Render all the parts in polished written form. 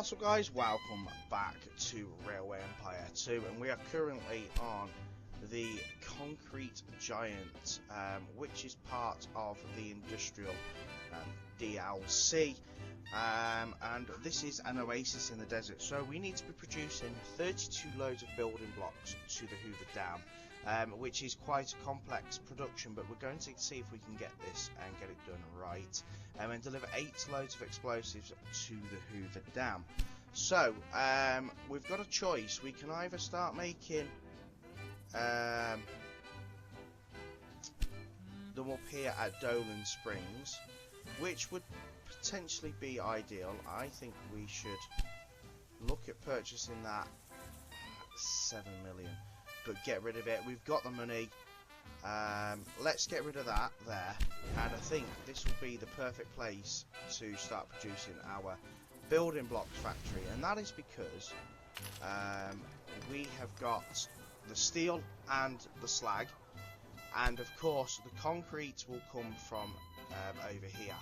What's up guys, welcome back to Railway Empire 2, and we are currently on the Concrete Giant, which is part of the Industrial DLC, and this is an oasis in the desert, so we need to be producing 32 loads of building blocks to the Hoover Dam, which is quite a complex production, but we're going to see if we can get this and get it done right, and deliver 8 loads of explosives to the Hoover Dam. So we've got a choice. We can either start making them up here at Dolan Springs, which would potentially be ideal. I think we should look at purchasing that 7 million, but get rid of it. We've got the money. Let's get rid of that there, and I think this will be the perfect place to start producing our building blocks factory, and that is because we have got the steel and the slag, and of course the concrete will come from over here,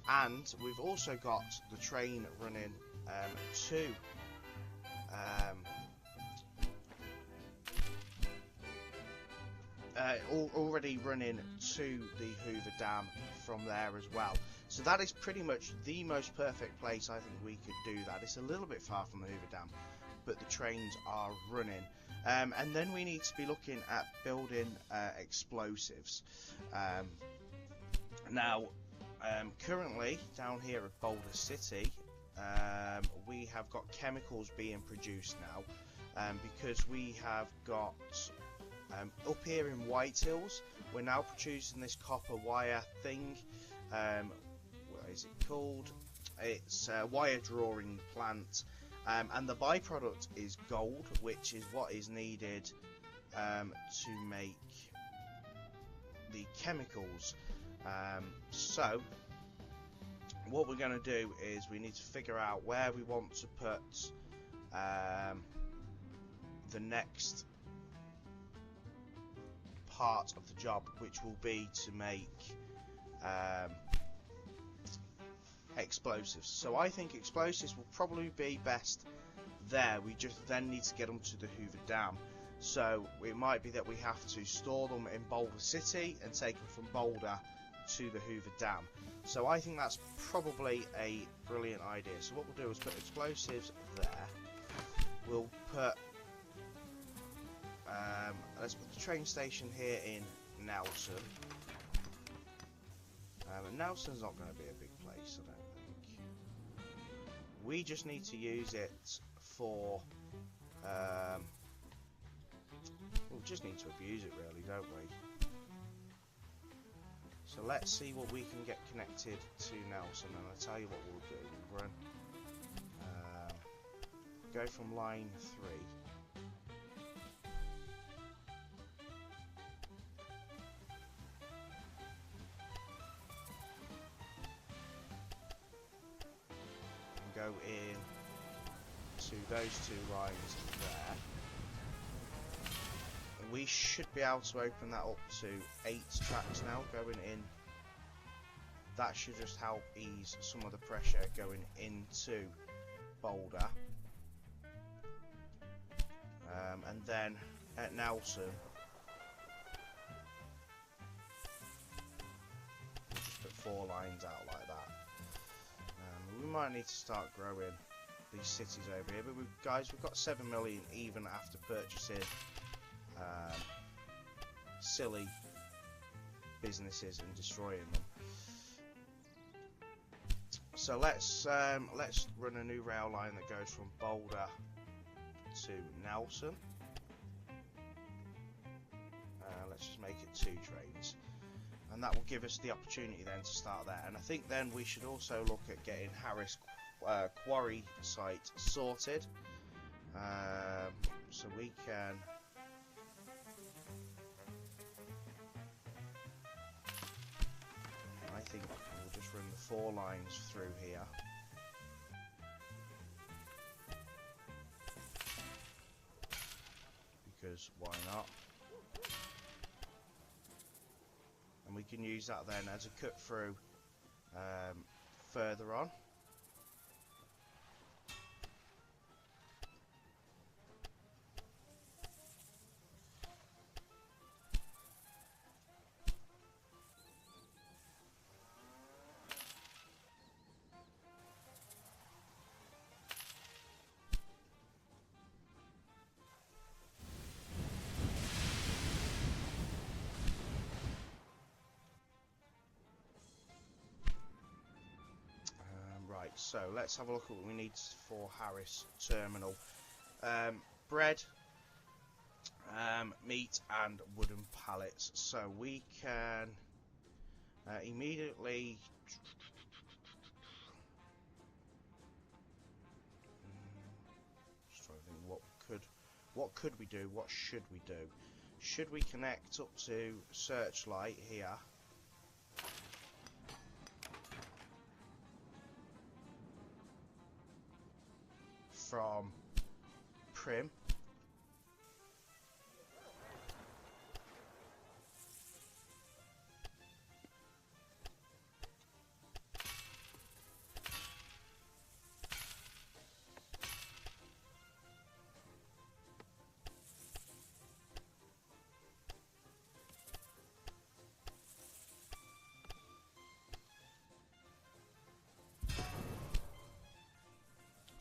and we've also got the train running to already running to the Hoover Dam from there as well. So that is pretty much the most perfect place I think we could do that. It's a little bit far from the Hoover Dam, but the trains are running. And then we need to be looking at building explosives. Now, currently down here at Boulder City, we have got chemicals being produced now, because we have got up here in White Hills, we're now producing this copper wire thing. What is it called? It's a wire drawing plant, and the byproduct is gold, which is what is needed to make the chemicals. So what we're going to do is we need to figure out where we want to put the next part of the job, which will be to make explosives. So I think explosives will probably be best there. We just then need to get them to the Hoover Dam, so it might be that we have to store them in Boulder City and take them from Boulder to the Hoover Dam. So I think that's probably a brilliant idea. So what we'll do is put explosives there. We'll put let's put the train station here in Nelson. And Nelson's not going to be a big place, I don't think. We just need to use it for we just need to abuse it really, don't we? So let's see what we can get connected to Nelson, and I'll tell you what we'll do. We'll run go from line 3. Go in to those 2 lines there. We should be able to open that up to 8 tracks now going in. That should just help ease some of the pressure going into Boulder. And then at Nelson, we'll just put 4 lines out like that. We might need to start growing these cities over here, but we've got 7 million even after purchasing silly businesses and destroying them. So let's run a new rail line that goes from Boulder to Nelson. Let's just make it 2 trains. And that will give us the opportunity then to start there. And I think then we should also look at getting Harris quarry site sorted. So we can I think we'll just run the 4 lines through here. Because why not? And we can use that then as a cut through further on. So let's have a look at what we need for Harris Terminal. Bread, meat and wooden pallets. So we can immediately just trying to think what could we do, what should we do? Should we connect up to Searchlight here? From Primm.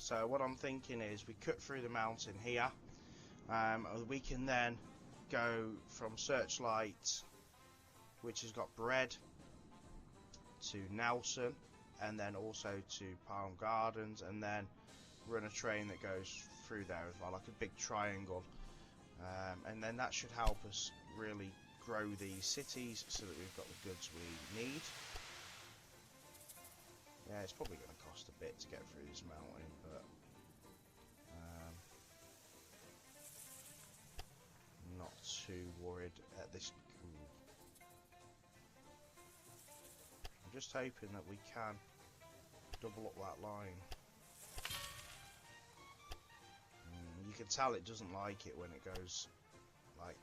So what I'm thinking is we cut through the mountain here. We can then go from Searchlight, which has got bread, to Nelson, and then also to Palm Gardens, and then run a train that goes through there as well, like a big triangle. And then that should help us really grow these cities so that we've got the goods we need. Yeah, it's probably going to cost a bit to get through this mountain, but not too worried at this. I'm just hoping that we can double up that line. You can tell it doesn't like it when it goes, like,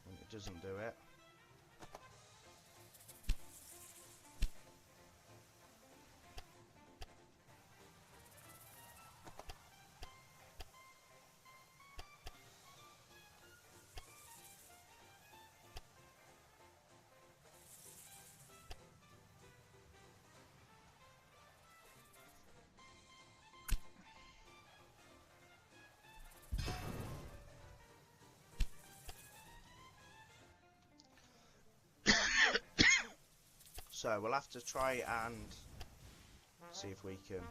when it doesn't do it. So we'll have to try and see if we can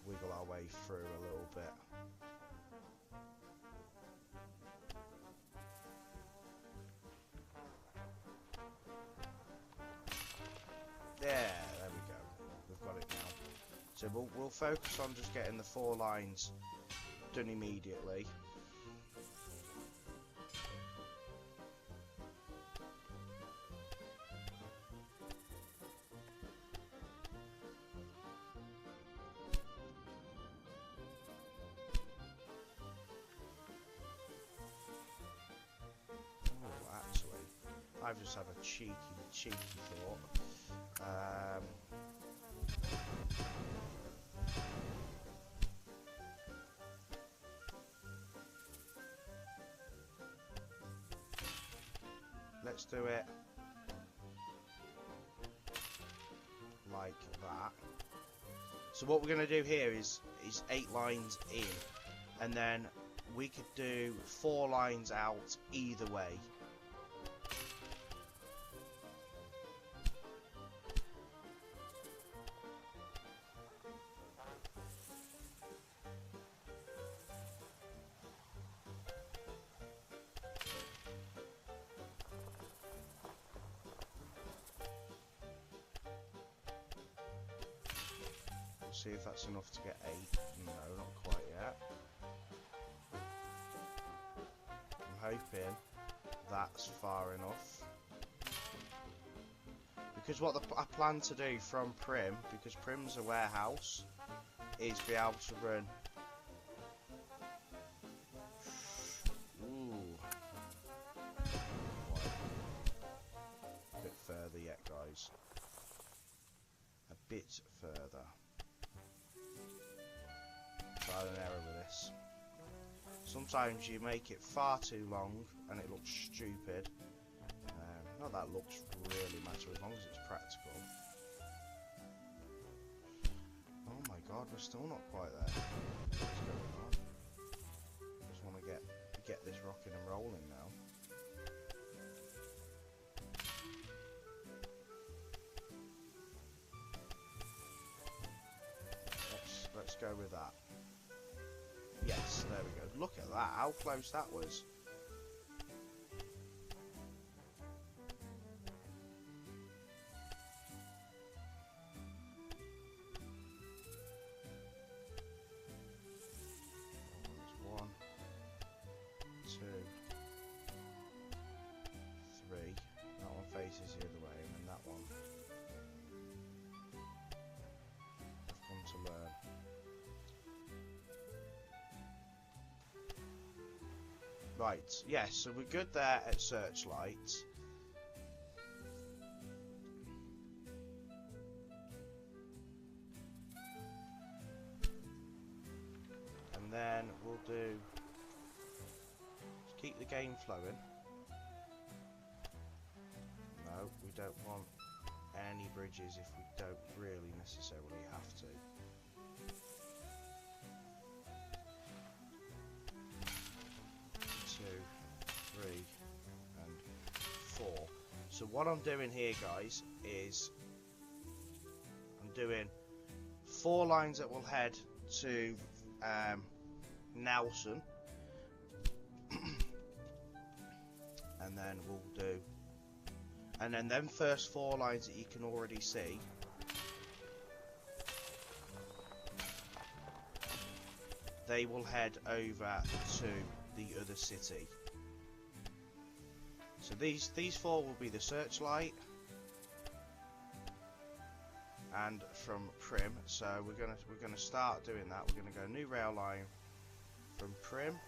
wiggle our way through a little bit. There we go. We've got it now. So we'll focus on just getting the 4 lines done immediately. I've just had a cheeky thought. Let's do it like that. So what we're going to do here is 8 lines in, and then we could do 4 lines out either way. See if that's enough to get 8. No, not quite yet. I'm hoping that's far enough. Because what I plan to do from Primm, because Primm's a warehouse, is be able to run. Ooh. A bit further yet, guys. A bit further. Trial and error with this. Sometimes you make it far too long and it looks stupid. Not that looks really matter as long as it's practical. Oh my god, we're still not quite there. What's going on? I just want to get this rocking and rolling now. look at that, how close that was. One, two, three. That one faces the other way, and then that one. I've come to learn. Right, yes, so we're good there at searchlight. And then we'll do... keep the game flowing. No, we don't want any bridges if we don't really necessarily have to. 2, 3, and 4. So what I'm doing here, guys, is I'm doing 4 lines that will head to Nelson, and then we'll do, and then them first 4 lines that you can already see, they will head over to the other city. So these 4 will be the searchlight, and from Primm. So we're gonna start doing that. We're gonna go new rail line from Primm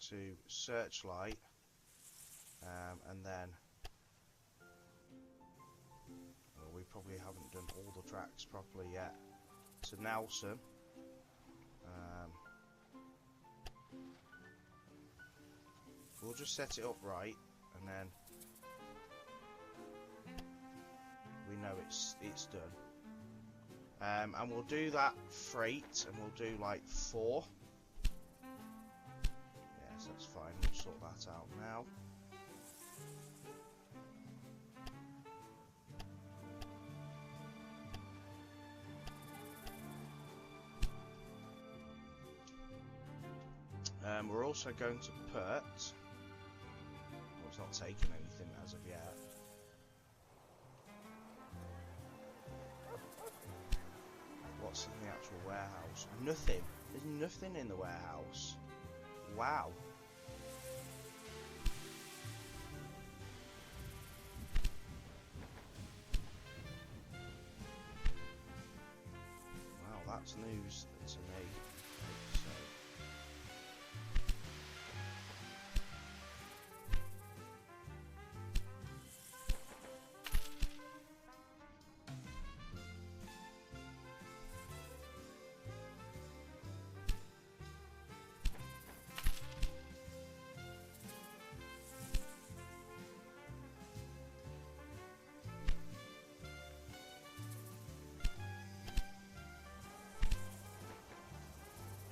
to searchlight, and then we probably haven't done all the tracks properly yet, to Nelson. We'll just set it up right, and then we know it's done. And we'll do that freight, and we'll do like 4. Yes, that's fine. We'll sort that out now. We're also going to put... well, it's not taking anything as of yet. What's in the actual warehouse? Nothing. There's nothing in the warehouse. Wow. Wow, that's news to me. So.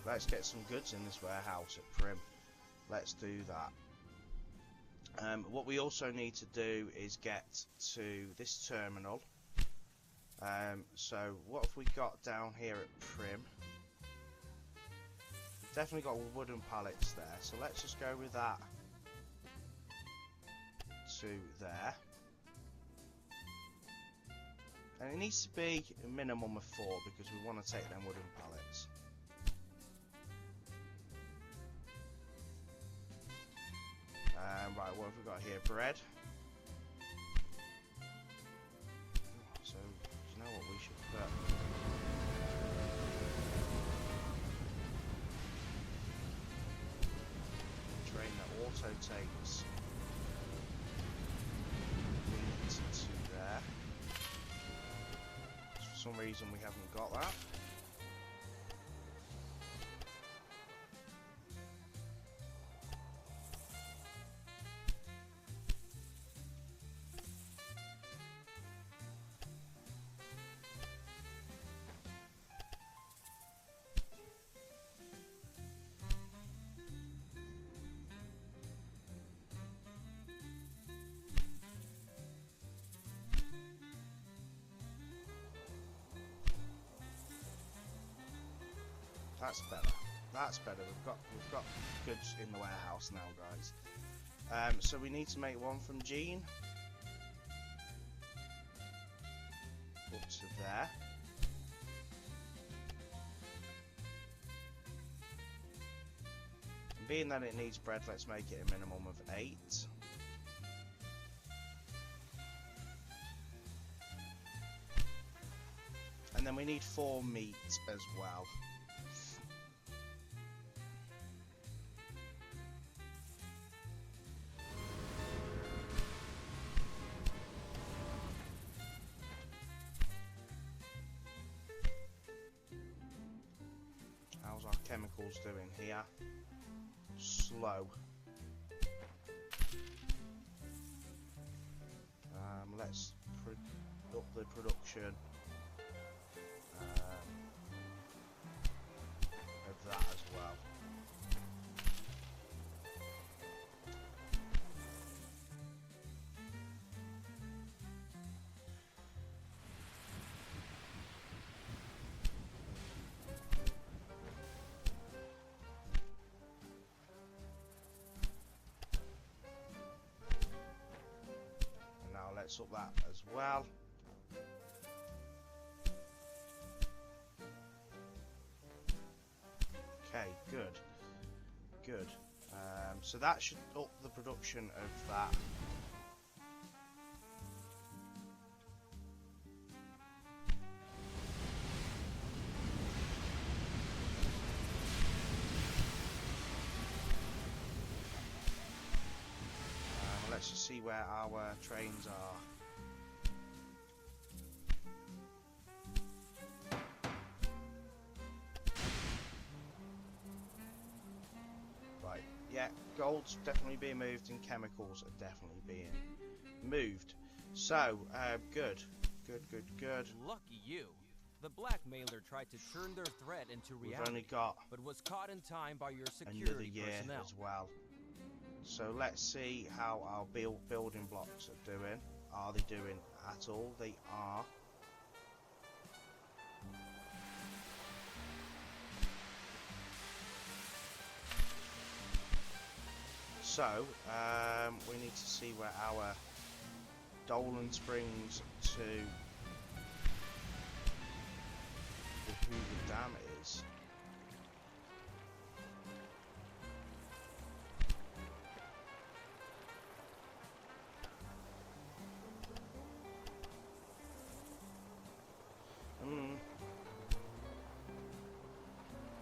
Let's get some goods in this warehouse at Primm. Let's do that. What we also need to do is get to this terminal. So what have we got down here at Primm? Definitely got wooden pallets there. So let's just go with that to there. And it needs to be a minimum of 4 because we want to take them wooden pallets. Right, what have we got here? Bread. So, you know what we should put? Train that auto takes wheat to there. For some reason we haven't got that. That's better. That's better. We've got goods in the warehouse now, guys. So we need to make one from Jean up to there. And being that it needs bread, let's make it a minimum of 8. And then we need 4 meat as well. How's our chemicals doing here? Slow. Let's up the production of that as well. And now let's up that as well. Okay, good. So that should up the production of that. Let's just see where our trains are. Right, yeah, gold's definitely being moved and chemicals are definitely being moved. So, good. Lucky you. The blackmailer tried to turn their threat into reality, We've only got but was caught in time by your another security year personnel. as well. So let's see how our building blocks are doing. Are they doing at all? They are. So we need to see where our Dolan Springs to the Hoover Dam is.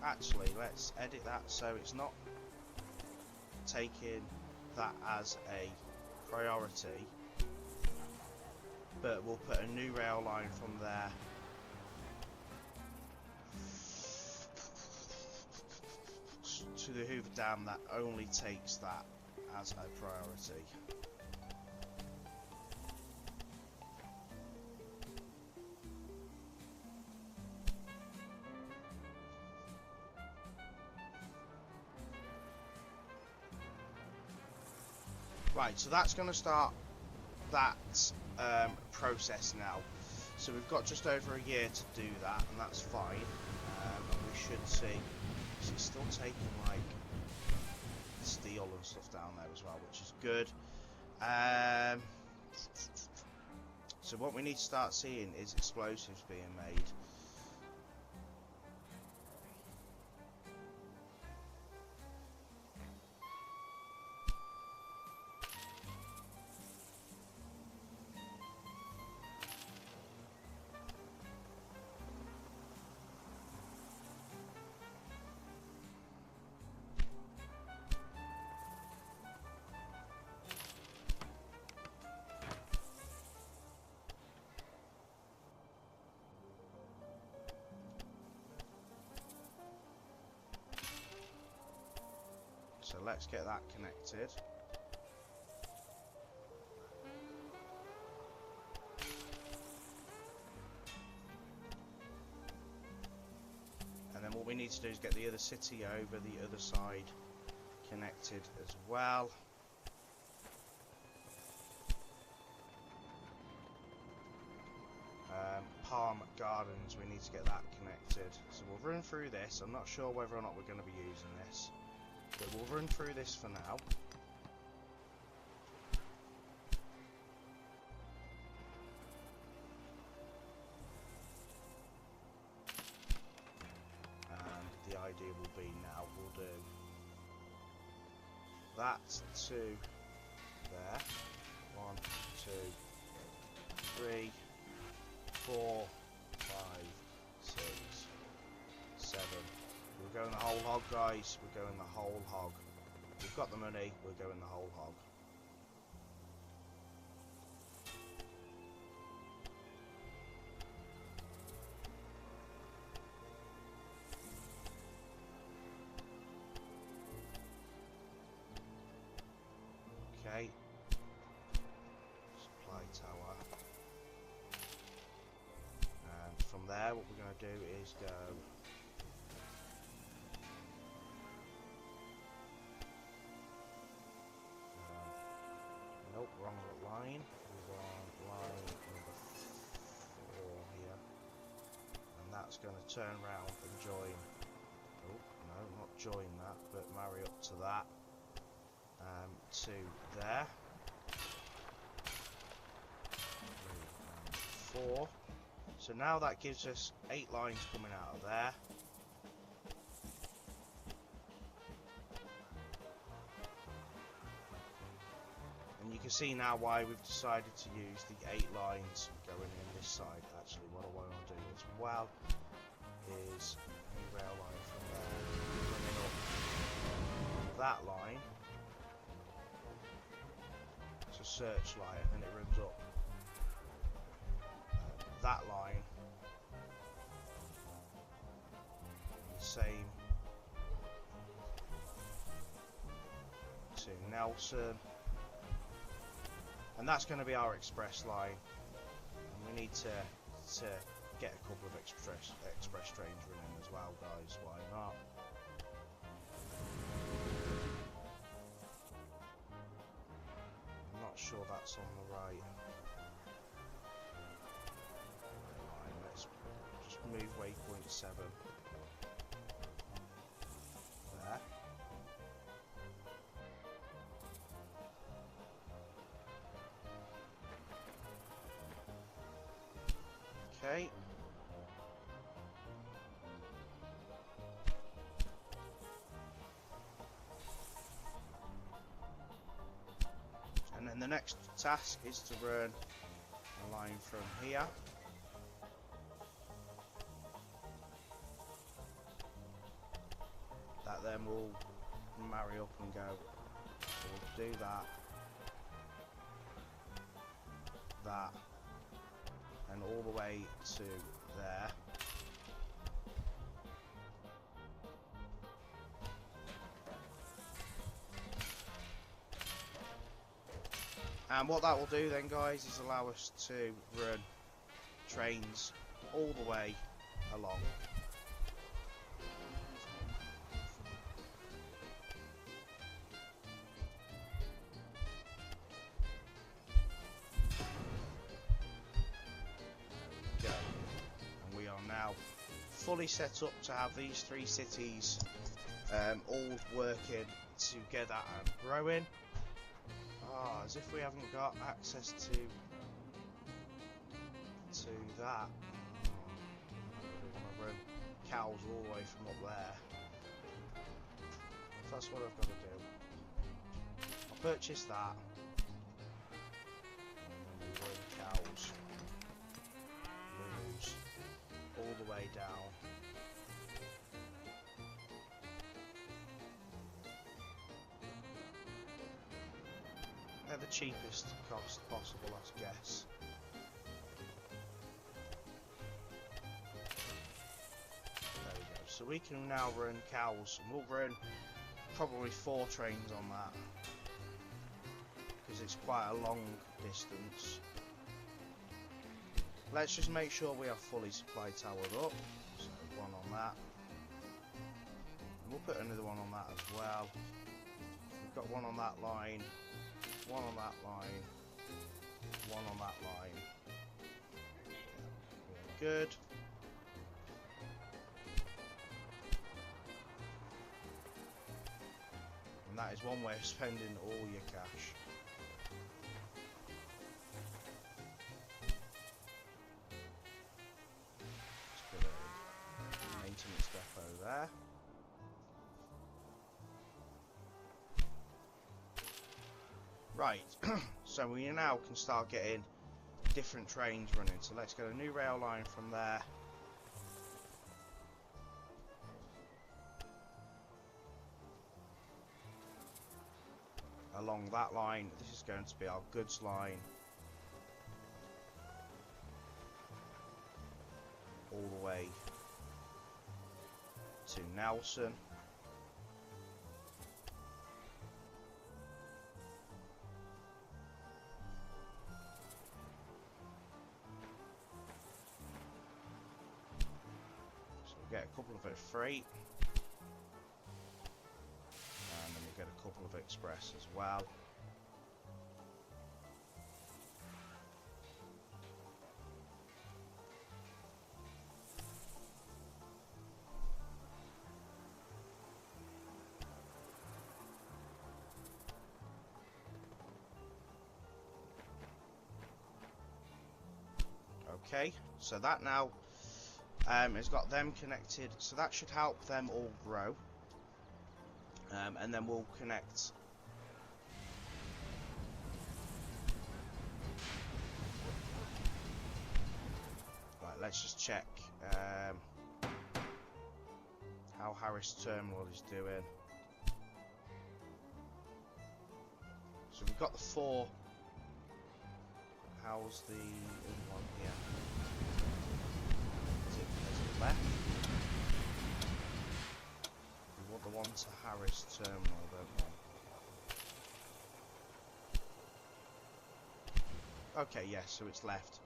Actually, let's edit that so it's not taking that as a priority, but we'll put a new rail line from there to the Hoover Dam that only takes that as a priority. Right, so that's going to start that process now. So we've got just over a year to do that, and that's fine. And we should see. So it's still taking like steel and stuff down there as well, which is good. So what we need to start seeing is explosives being made. So let's get that connected. And then what we need to do is get the other city over the other side connected as well. Palm Gardens, we need to get that connected. So we'll run through this. I'm not sure whether or not we're going to be using this, but we'll run through this for now. And the idea will be now we'll do that to there. 1, 2, 3, 4, 5, 6, 7. We're going the whole hog, guys. We're going the whole hog. We've got the money. We're going the whole hog. Okay. Supply tower. And from there, what we're going to do is go. Nope, wrong line. We're on line number 4 here. And that's going to turn around and join. Oh, no, not join that, but marry up to that. To there. 4. So now that gives us 8 lines coming out of there. And you can see now why we've decided to use the 8 lines going in this side. Actually, what I want to do as well is a rail line from there, running up that line. It's a searchlight, and then it runs up that line. And the same to Nelson. And that's going to be our express line. And we need to get a couple of express trains running as well, guys. Why not? I'm not sure that's on the right line. Let's just move waypoint 7 there. Okay. And then the next task is to run a line from here. That then will marry up and go. So we'll do that. That. And all the way to there. And what that will do then, guys, is allow us to run trains all the way along. Go. And we are now fully set up to have these 3 cities all working together and growing. As if we haven't got access to that. We want to run cows all the way from up there. So that's what I've got to do. I'll purchase that. And then we run cows, moves, all the way down. They're the cheapest cost possible, I guess. There we go. So we can now run cows, and we'll run probably 4 trains on that, because it's quite a long distance. Let's just make sure we are fully supply towered up. So 1 on that. And we'll put another one on that as well. We've got 1 on that line. 1 on that line, 1 on that line. Good. And that is one way of spending all your cash. Let's put a maintenance depot there. Right, so we now can start getting different trains running. So let's get a new rail line from there. Along that line, this is going to be our goods line. All the way to Nelson. Get a couple of freight, and then we'll get a couple of express as well. Okay, so that now has got them connected, so that should help them all grow. And then we'll connect right, let's just check how Harris Terminal is doing. So we've got the 4. How's the other one here? Is it left? We want the one to Harris Terminal, don't we? Okay, yes, so it's left.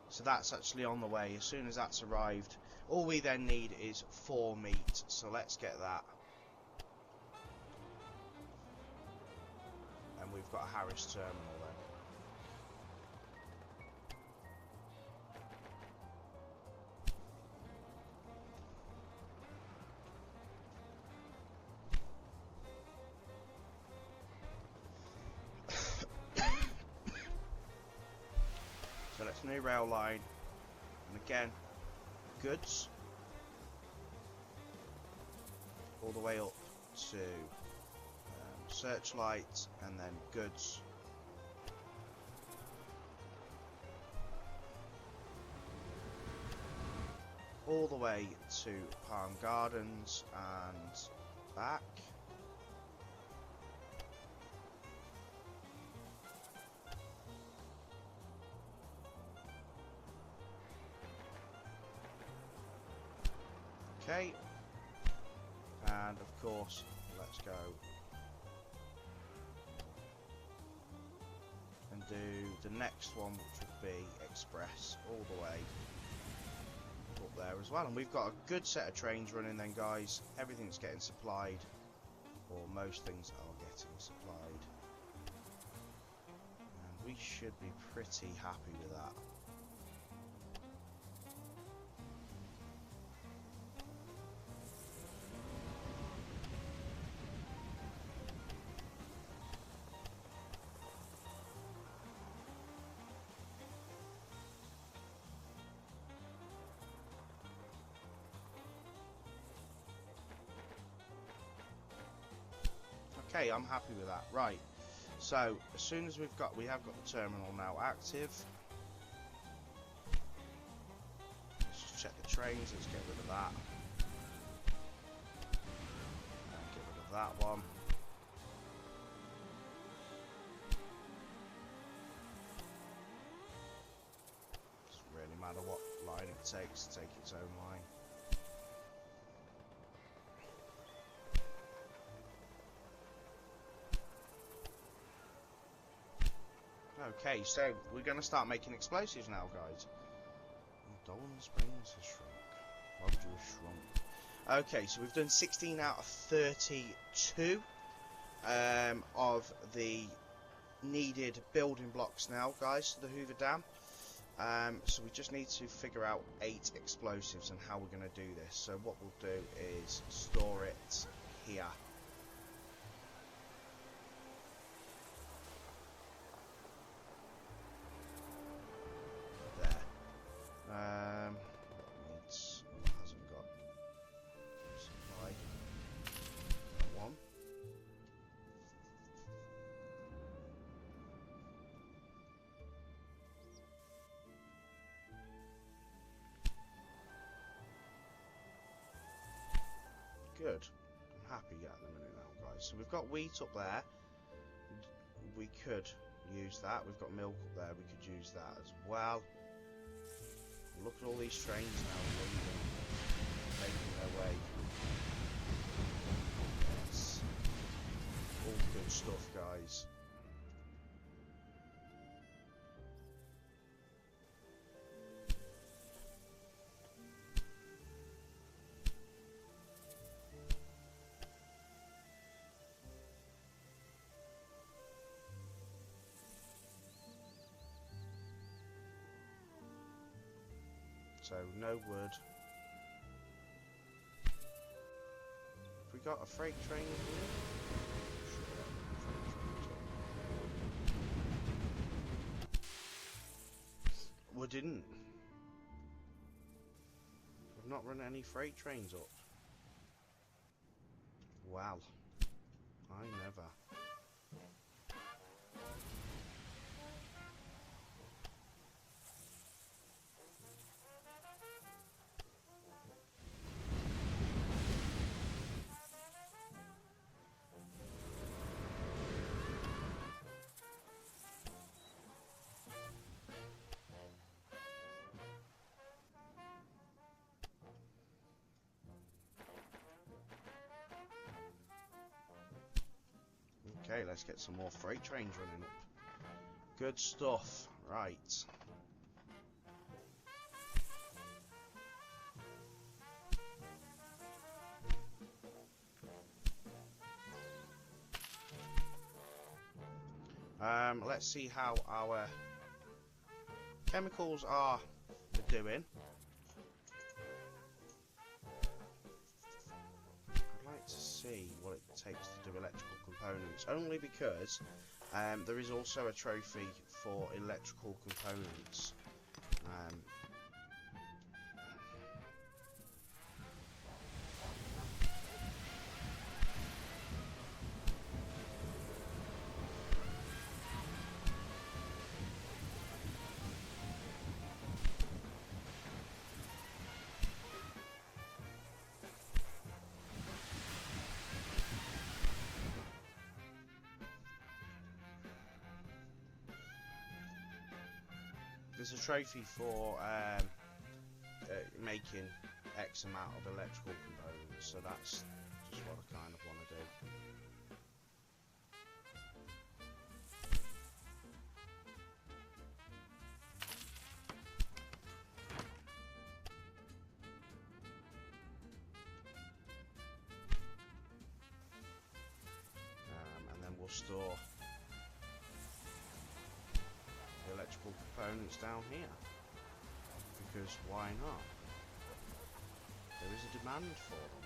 So that's actually on the way. As soon as that's arrived, all we then need is 4 meat. So let's get that. And we've got a Harris Terminal then. So that's new rail line, and again, goods all the way up to Searchlight, and then goods all the way to Palm Gardens and back. Okay, and of course, let's go and do the next one, which would be Express all the way up there as well. And we've got a good set of trains running then, guys. Everything's getting supplied, or most things are getting supplied, and we should be pretty happy with that. Okay, I'm happy with that. Right, so as soon as we have got the terminal now active. Let's just check the trains. Let's get rid of that. And get rid of that one. Doesn't really matter what line it takes to take its own line. Okay, so we're going to start making explosives now, guys. Dolan Springs has shrunk. Why would you have shrunk? Okay, so we've done 16 out of 32 of the needed building blocks now, guys, to the Hoover Dam. So we just need to figure out 8 explosives and how we're going to do this. So what we'll do is store it here. good. I'm happy at the minute now, guys. So we've got wheat up there. We could use that. We've got milk up there. We could use that as well. Look at all these trains now leaving, making their way. Yes. All good stuff, guys. So no wood. Have we got a freight train here? We didn't. We've not run any freight trains up. Wow. I never. Okay, let's get some more freight trains running up. Good stuff. Right. Let's see how our chemicals are doing. I'd like to see what it takes to do electrical components, only because there is also a trophy for electrical components. There's a trophy for making X amount of electrical components, so that's just what I kind of want to do. And then we'll store electrical components down here, because why not? There is a demand for them.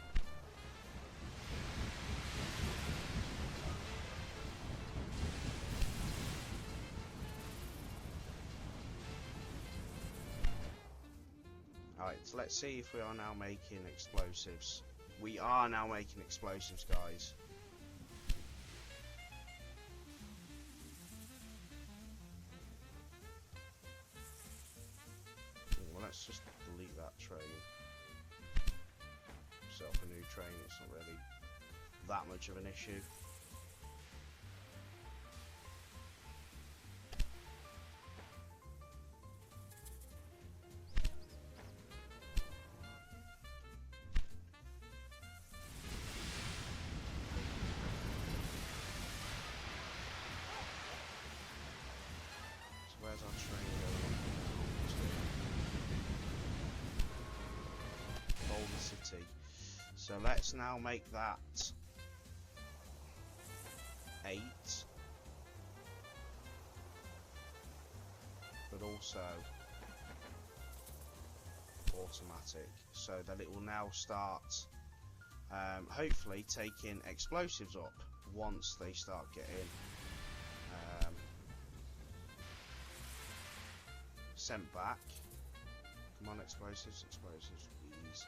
Alright, so let's see if we are now making explosives. We are now making explosives, guys. Let's just delete that train. Set up a new train, it's not really that much of an issue. So where's our train going? Boulder City. So let's now make that 8, but also automatic, so that it will now start hopefully taking explosives up once they start getting sent back. Come on, explosives, explosives, please.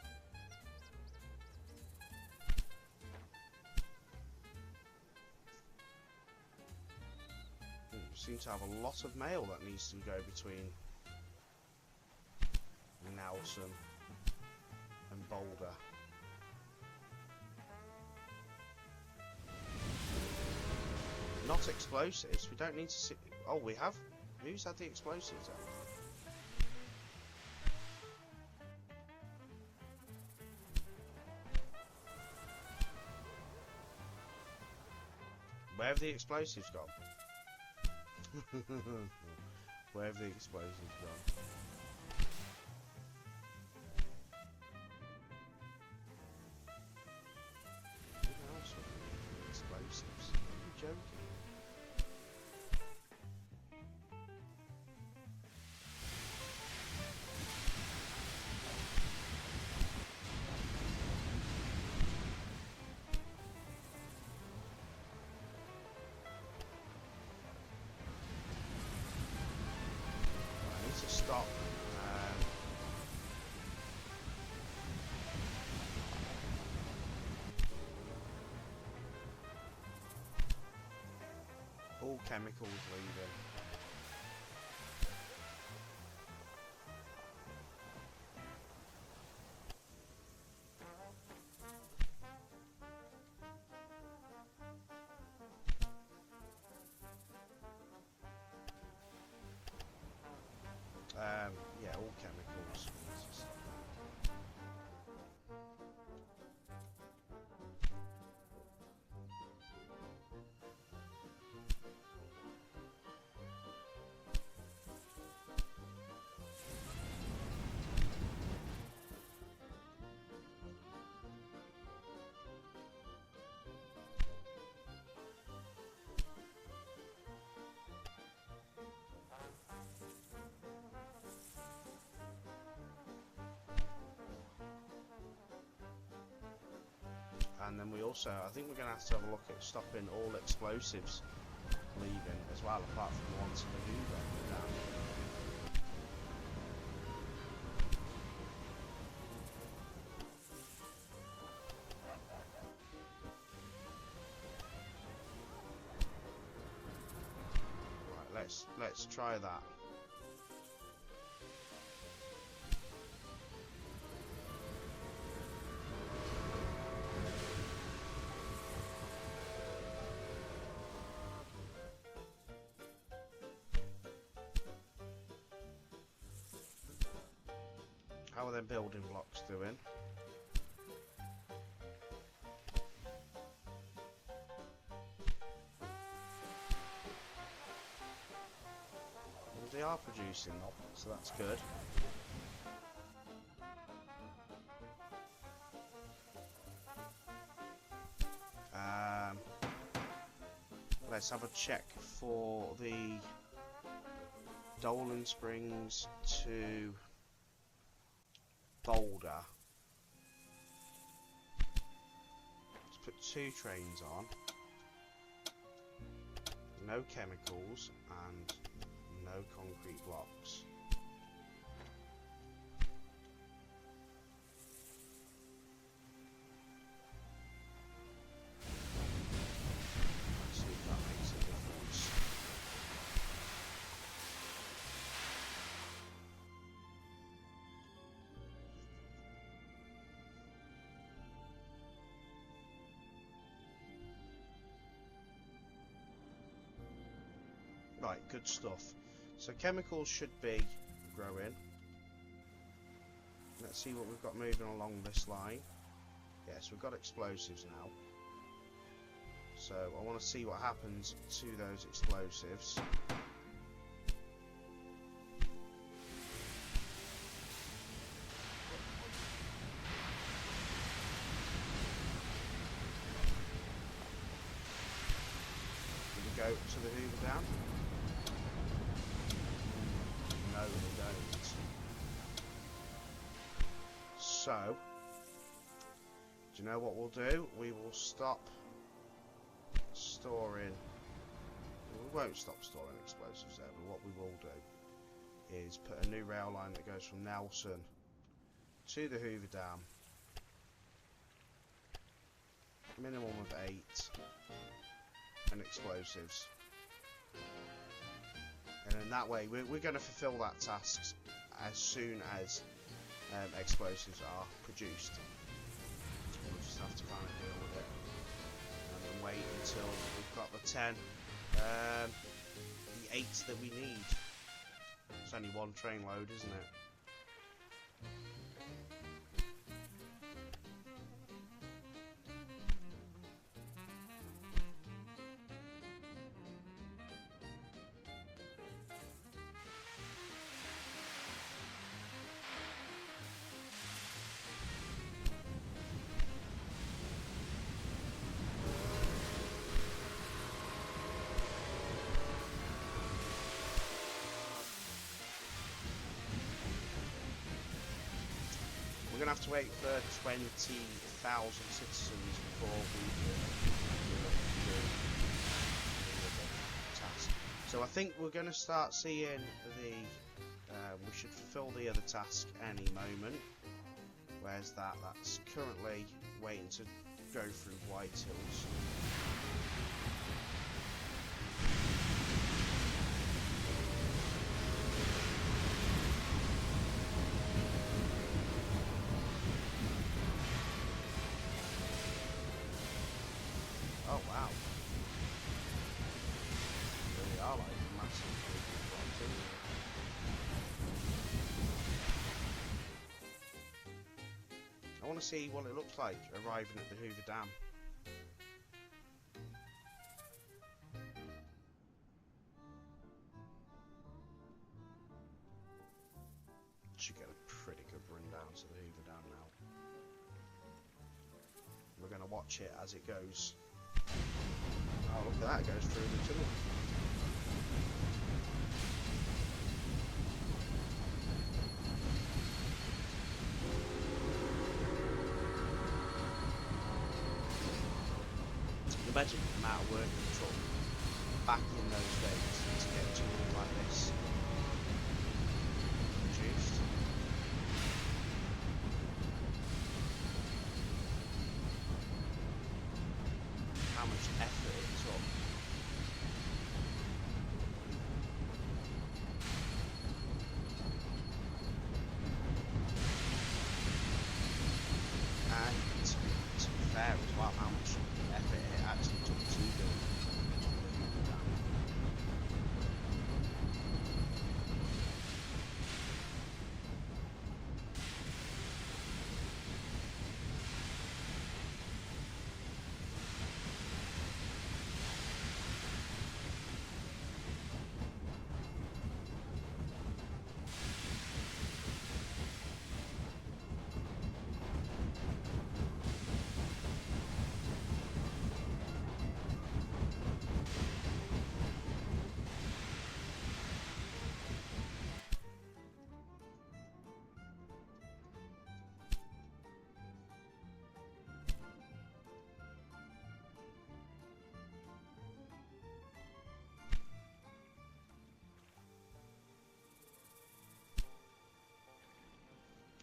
We seem to have a lot of mail that needs to go between Nelson and Boulder. Not explosives. We don't need to see. Oh, we have. Who's had the explosives out? Where have the explosives gone? Where have the explosives gone? Who else would need explosives? Are you joking? To stop all chemicals leaving. Yeah, all chemicals. And then we also, I think we're going to have a look at stopping all explosives leaving as well, apart from the ones in the Hoover Dam. Right, let's try that. How are them building blocks doing? Well, they are producing, so that's good. Let's have a check for the Dolan Springs to Boulder. Let's put 2 trains on. No chemicals and no concrete blocks. Let's see if that makes a difference. Right, good stuff. So chemicals should be growing. Let's see what we've got moving along this line. Yes, we've got explosives now. So I want to see what happens to those explosives. Did we go to the Hoover Dam? No, we don't. So, do you know what we'll do? We will stop storing. We won't stop storing explosives there, but what we will do is put a new rail line that goes from Nelson to the Hoover Dam. Minimum of 8 and explosives. And in that way, we're going to fulfill that task as soon as explosives are produced. We'll just have to kind of deal with it and then wait until we've got the 10 the 8 that we need. It's only one train load, isn't it? We're going to have to wait for 20,000 citizens before we can do the task. So I think we're going to start seeing the... we should fulfill the other task any moment. Where's that? That's currently waiting to go through White Hills. Oh wow. Really are like massive blocks, isn't it? I want to see what it looks like arriving at the Hoover Dam. Should get a pretty good run down to the Hoover Dam now. We're going to watch it as it goes. Oh, look at that, it goes through the tunnel. Imagine the amount of work it took back in those days to get tools like this produced. How much effort it took. And to be fair as well, how much effort it actually took to build the Hoover Dam.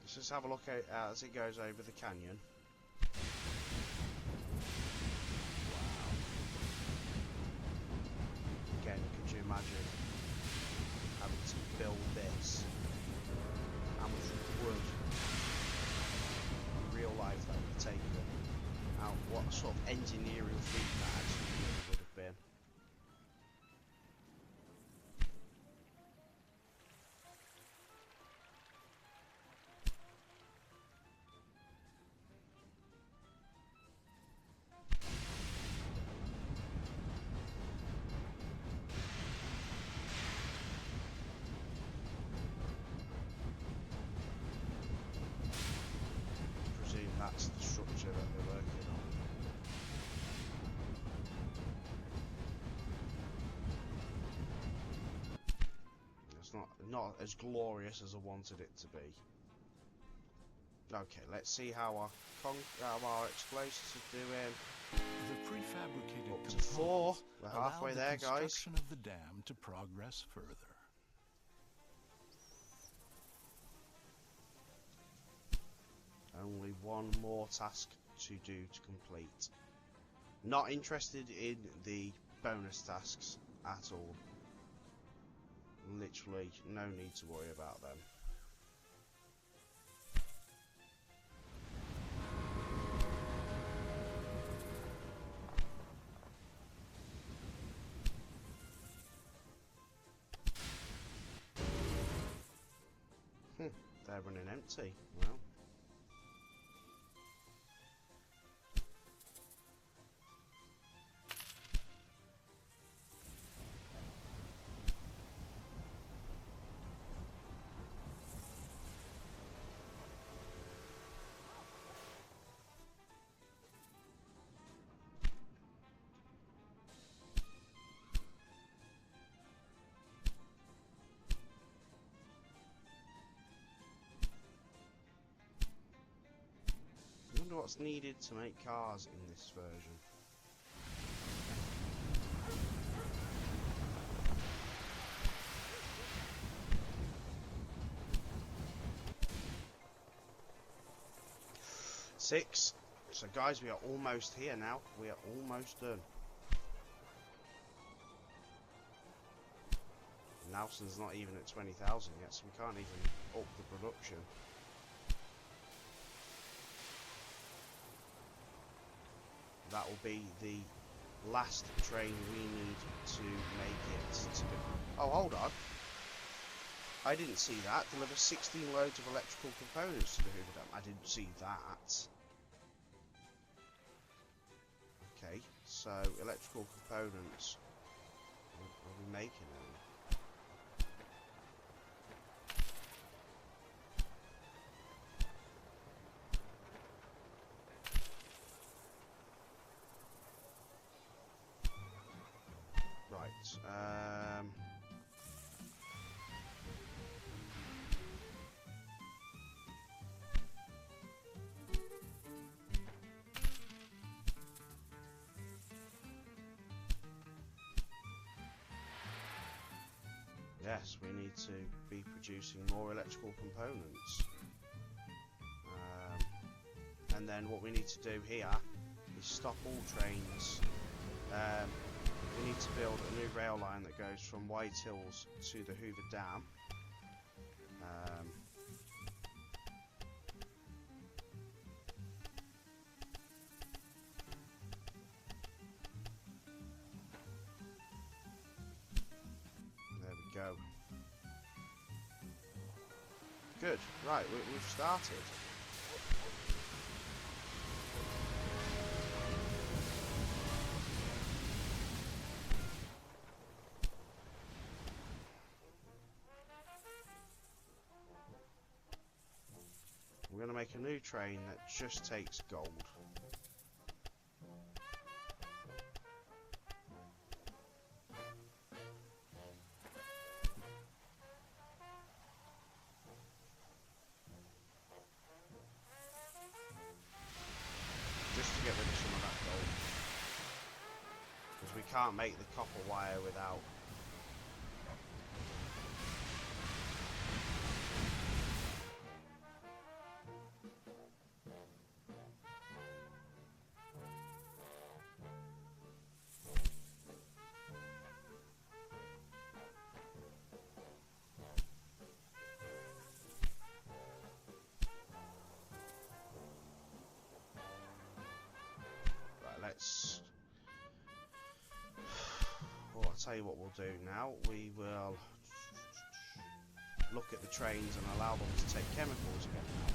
Let's just have a look at as it goes over the canyon. Wow. Again, could you imagine having to build this? How much wood in real life that would take them? What sort of engineering feat that actually would have been? That's the structure that they're working on. It's not as glorious as I wanted it to be. Okay, let's see how our explosives are doing. The prefabricated Up to 4. We're halfway there, guys. Construction of the dam to progress further. Only one more task to do to complete. Not interested in the bonus tasks at all. Literally no need to worry about them. running empty. Well. I wonder what's needed to make cars in this version. Six. So guys, we are almost here now. We are almost done. Nelson's not even at 20,000 yet, so we can't even up the production. That will be the last train we need to make it to the... Oh, hold on. I didn't see that. Deliver 16 loads of electrical components to the Hoover Dam. I didn't see that. Okay, so electrical components. Are we making them? Yes, we need to be producing more electrical components. And then what we need to do here is stop all trains. We need to build a new rail line that goes from White Hills to the Hoover Dam. There we go. Good. Right, we've started. We're going to make a new train that just takes gold. Just to get rid of some of that gold. Because we can't make the copper wire without... Well, I'll tell you what we'll do now. We will look at the trains and allow them to take chemicals again now.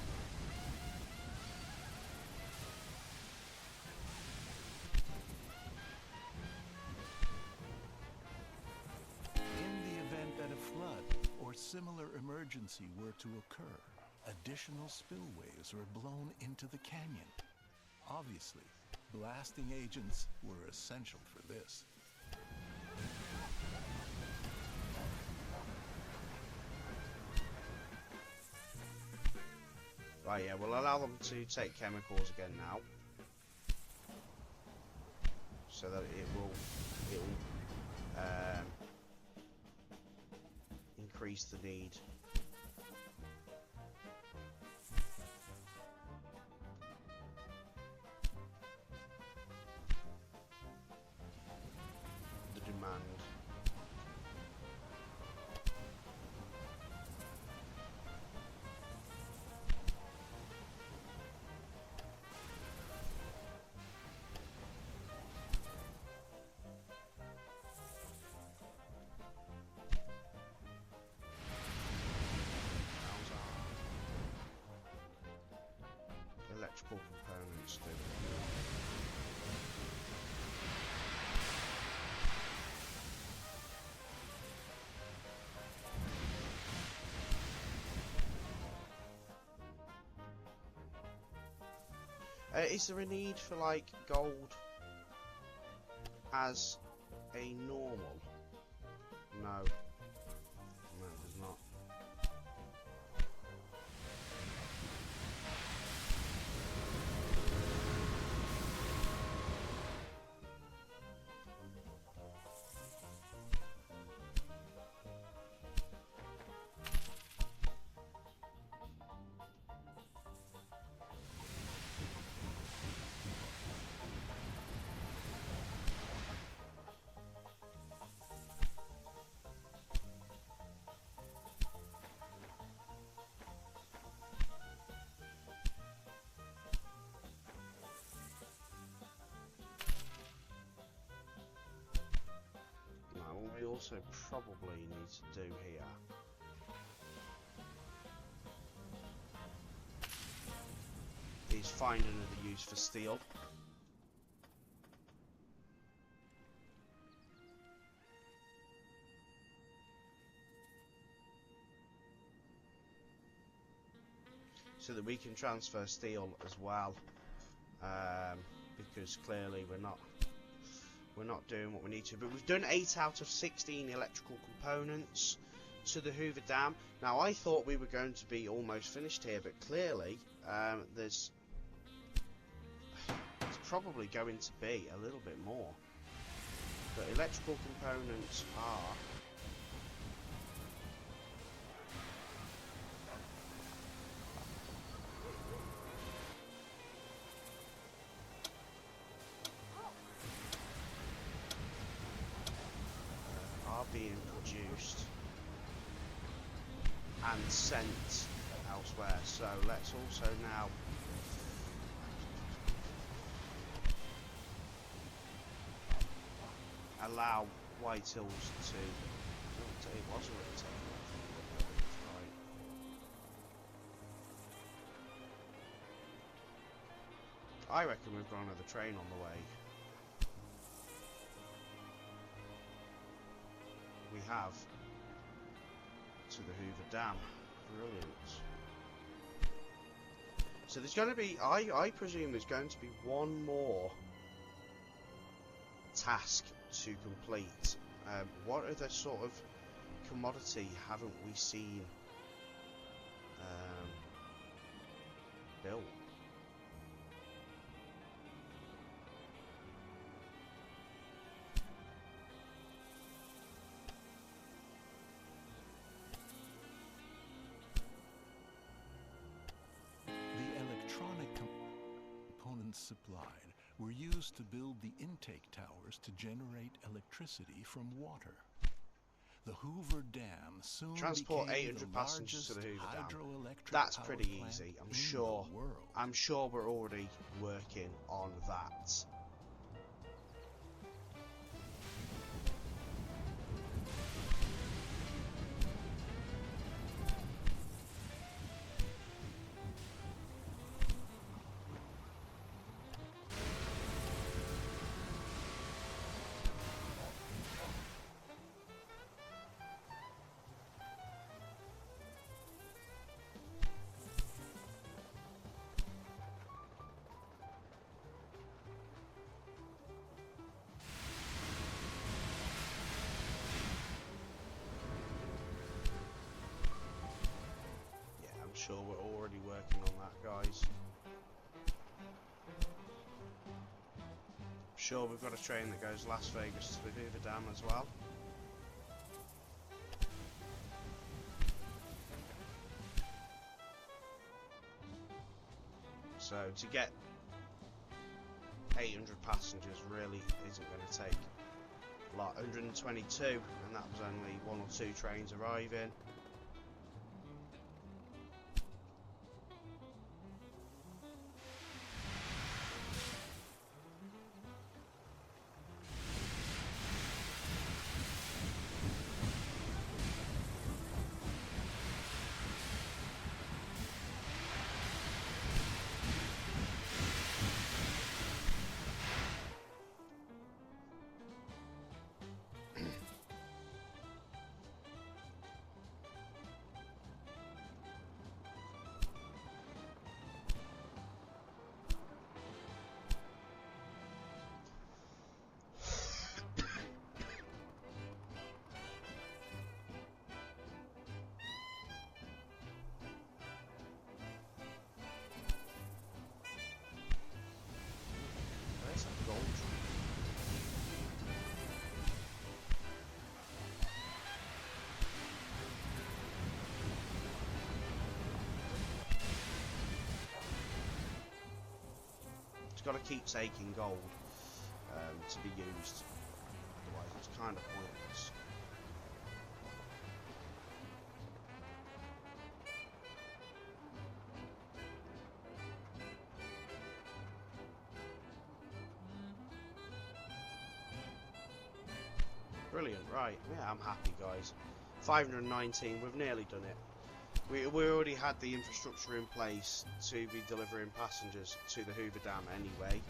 In the event that a flood or similar emergency were to occur, additional spillways are blown into the canyon. Obviously, blasting agents were essential for this. Right, yeah, we'll allow them to take chemicals again now. So that it will increase the need. The demand. Is there a need for like gold as a normal? No. No, there's not. What we also probably need to do here is find another use for steel. So that we can transfer steel as well, because clearly we're not doing what we need to. But we've done 8 out of 16 electrical components to the Hoover Dam. Now I thought we were going to be almost finished here, but clearly there's probably going to be a little bit more. But electrical components are being produced and sent elsewhere. So let's also now allow White Hills to. Oh, it was already taken off. Right. I reckon we've got another train on the way. We have to the Hoover Dam. Brilliant. So there's going to be, I presume there's going to be one more task to complete. What other sort of commodity haven't we seen built? Supplied were used to build the intake towers to generate electricity from water. The Hoover Dam soon Transport became 800 the passengers to the largest Hoover Dam. hydroelectric That's power pretty plant easy. in the world. I'm sure we're already working on that. Sure, we're already working on that, guys. Sure, we've got a train that goes Las Vegas to the Hoover Dam as well. So to get 800 passengers really isn't going to take a lot. 122, and that was only 1 or 2 trains arriving. got to keep taking gold to be used. Otherwise, it's kind of pointless. Brilliant, right, yeah, I'm happy, guys. 519, we've nearly done it. We already had the infrastructure in place to be delivering passengers to the Hoover Dam anyway.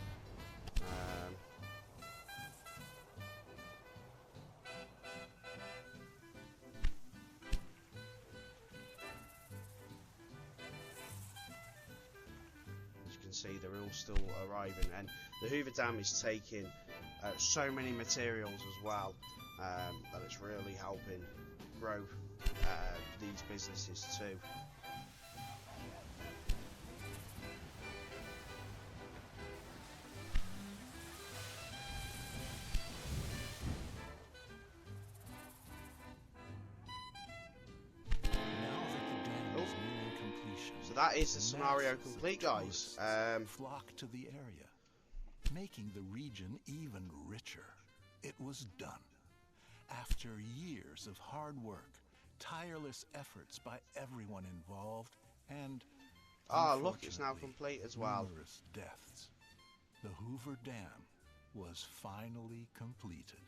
As you can see, they're all still arriving, and the Hoover Dam is taking so many materials as well. That it's really helping grow these businesses too. So that is the scenario complete, guys. Flock to the area, making the region even richer. It was done. After years of hard work, tireless efforts by everyone involved, and look, it's now complete as well. Numerous deaths, the Hoover Dam was finally completed.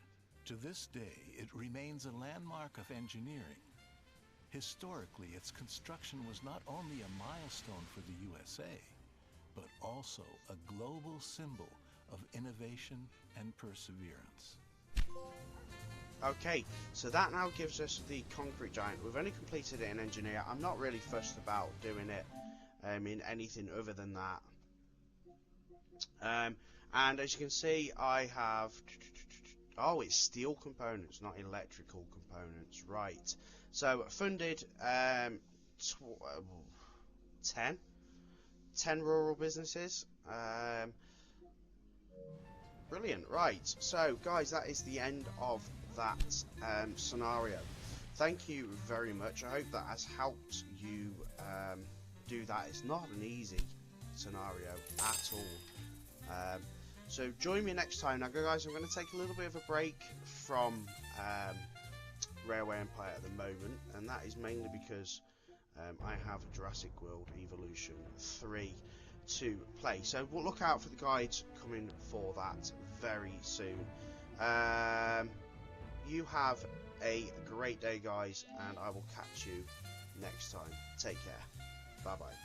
To this day, it remains a landmark of engineering. Historically, its construction was not only a milestone for the USA, but also a global symbol of innovation and perseverance. Okay, so that now gives us the concrete giant. We've only completed it in engineer. I'm not really fussed about doing it in anything other than that. And as you can see, I have... Oh, it's steel components, not electrical components. Right. So, funded 10 rural businesses. Brilliant. Right. So, guys, that is the end of that scenario. Thank you very much. I hope that has helped you do that. It's not an easy scenario at all. So join me next time. Now, guys, I'm going to take a little bit of a break from Railway Empire at the moment, and that is mainly because I have Jurassic World Evolution 3 to play. So we'll look out for the guides coming for that very soon. You have a great day, guys, and I will catch you next time. Take care. Bye bye.